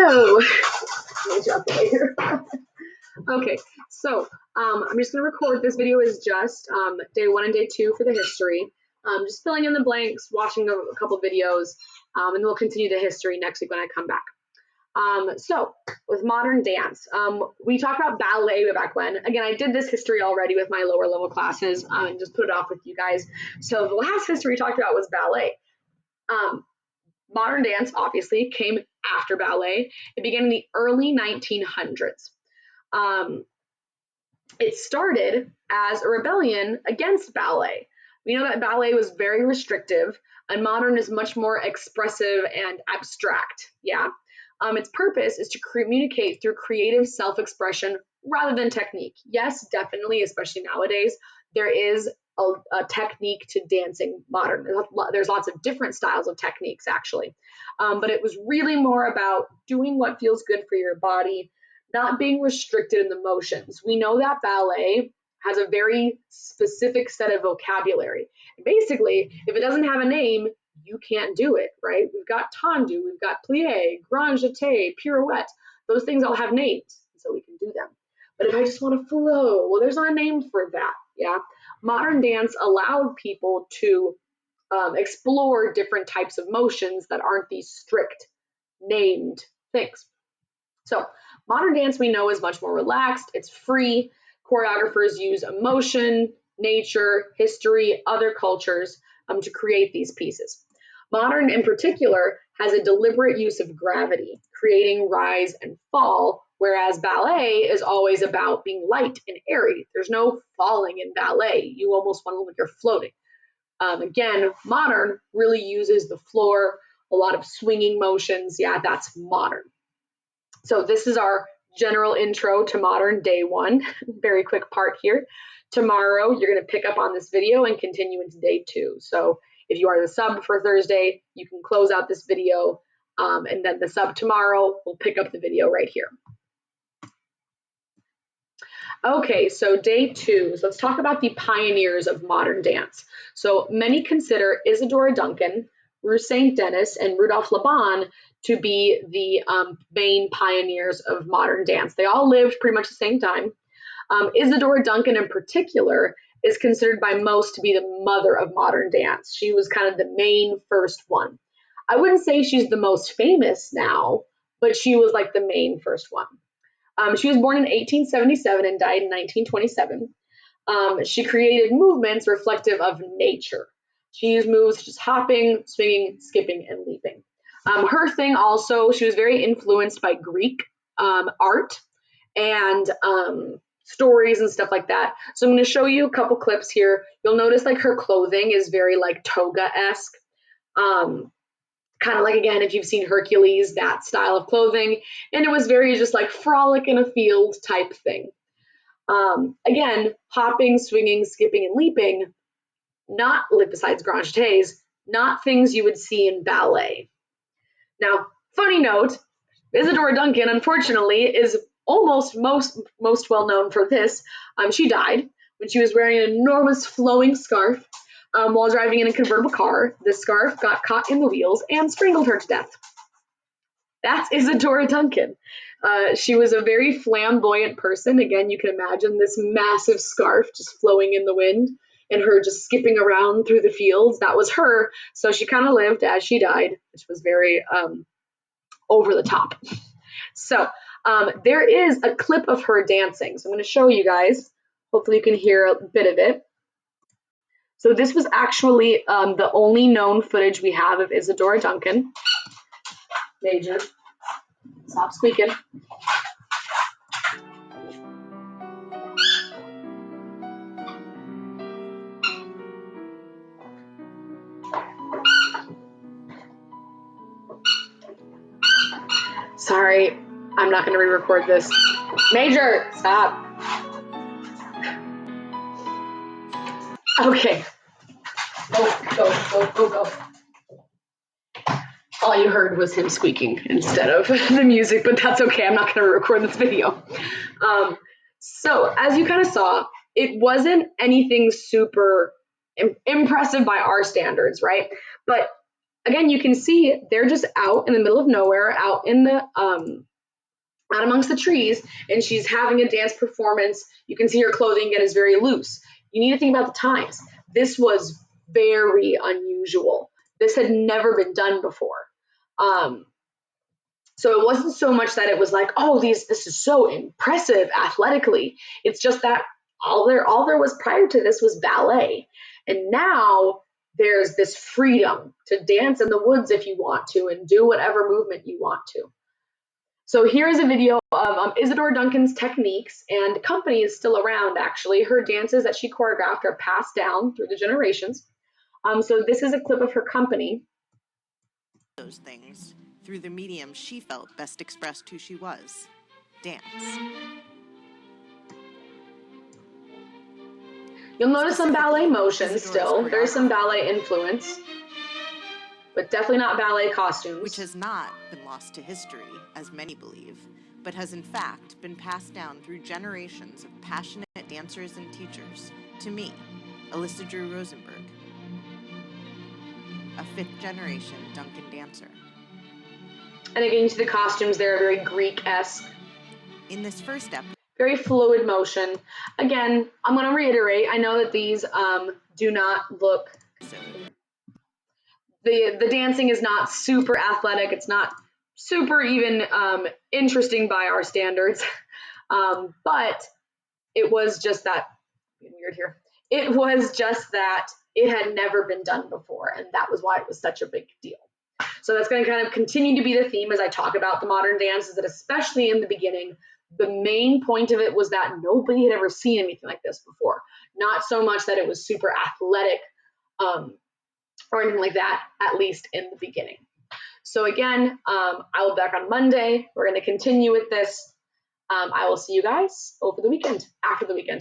go. Let me drop it here. Okay, so I'm just going to record. This video is just day 1 and day 2 for the history. Just filling in the blanks, watching a couple videos, and we'll continue the history next week when I come back. So with modern dance, we talked about ballet way back when. Again, I did this history already with my lower level classes and just put it off with you guys. So the last history we talked about was ballet. Modern dance obviously came after ballet. It began in the early 1900s. It started as a rebellion against ballet. We know that ballet was very restrictive, and modern is much more expressive and abstract. Yeah. Its purpose is to communicate through creative self-expression rather than technique. Yes, definitely, especially nowadays, there is a technique to dancing modern. There's lots of different styles of techniques, actually. But it was really more about doing what feels good for your body, not being restricted in the motions. We know that ballet has a very specific set of vocabulary. Basically, if it doesn't have a name, you can't do it, right? We've got tendu, we've got plie, grand jeté, pirouette. Those things all have names, so we can do them. But if I just want to flow, well, there's not a name for that, yeah? Modern dance allowed people to explore different types of motions that aren't these strict named things. So modern dance we know is much more relaxed, it's free. Choreographers use emotion, nature, history, other cultures to create these pieces. Modern in particular has a deliberate use of gravity, creating rise and fall, whereas ballet is always about being light and airy. There's no falling in ballet. You almost want to look like you're floating. Again, modern really uses the floor, a lot of swinging motions. Yeah, that's modern. So this is our general intro to modern day 1. Very quick part here. Tomorrow, you're going to pick up on this video and continue into day 2. So if you are the sub for Thursday, you can close out this video, and then the sub tomorrow will pick up the video right here. Okay, so day 2. So let's talk about the pioneers of modern dance. So many consider Isadora Duncan, Ruth St. Denis, and Rudolf Laban to be the main pioneers of modern dance. They all lived pretty much the same time. Isadora Duncan in particular is considered by most to be the mother of modern dance. She was kind of the main first one. I wouldn't say she's the most famous now, but she was like the main first one. She was born in 1877 and died in 1927. She created movements reflective of nature. She used moves such as hopping, swinging, skipping, and leaping. Her thing also, she was very influenced by Greek art and stories and stuff like that. So I'm going to show you a couple clips here. You'll notice like her clothing is very like toga-esque. Kind of like, again, if you've seen Hercules, that style of clothing. And it was very just like frolic in a field type thing. Again, hopping, swinging, skipping, and leaping, not, besides grand jetés, not things you would see in ballet. Now, funny note, Isadora Duncan, unfortunately, is almost most well known for this. She died when she was wearing an enormous flowing scarf while driving in a convertible car. The scarf got caught in the wheels and strangled her to death. That's Isadora Duncan. She was a very flamboyant person. Again, you can imagine this massive scarf just flowing in the wind and her just skipping around through the fields. That was her. So she kind of lived as she died, which was very over the top. So there is a clip of her dancing. So I'm going to show you guys. Hopefully you can hear a bit of it. So this was actually the only known footage we have of Isadora Duncan. Major, stop squeaking. Sorry, I'm not going to re-record this. Major, stop. Okay. Go. All you heard was him squeaking instead of the music, but that's okay. I'm not going to record this video. So as you kind of saw, it wasn't anything super impressive by our standards, right? But again, you can see they're just out in the middle of nowhere, out in the out amongst the trees, and she's having a dance performance. You can see her clothing again is very loose. You need to think about the times. This was very unusual. This had never been done before. So it wasn't so much that it was like, oh, this is so impressive athletically. It's just that all there was prior to this was ballet. And now there's this freedom to dance in the woods if you want to and do whatever movement you want to. So here is a video of Isadora Duncan's techniques, and company is still around actually. Her dances that she choreographed are passed down through the generations. So this is a clip of her company. Those things through the medium she felt best expressed who she was, dance. You'll notice some ballet motion still. There's some ballet influence, but definitely not ballet costumes. Which has not been lost to history, as many believe, but has in fact been passed down through generations of passionate dancers and teachers to me, Alyssa Drew Rosenberg, a fifth-generation Duncan dancer. And again, you see the costumes there are very Greek-esque. In this first episode, very fluid motion. Again, I'm going to reiterate, I know that these do not look, the dancing is not super athletic, it's not super even interesting by our standards, but it was just that, weird here, it was just that it had never been done before, and that was why it was such a big deal. So that's going to kind of continue to be the theme as I talk about the modern dance, is that especially in the beginning, the main point of it was that nobody had ever seen anything like this before. Not so much that it was super athletic or anything like that, at least in the beginning. So again, I will be back on Monday. We're going to continue with this. I will see you guys over the weekend, after the weekend.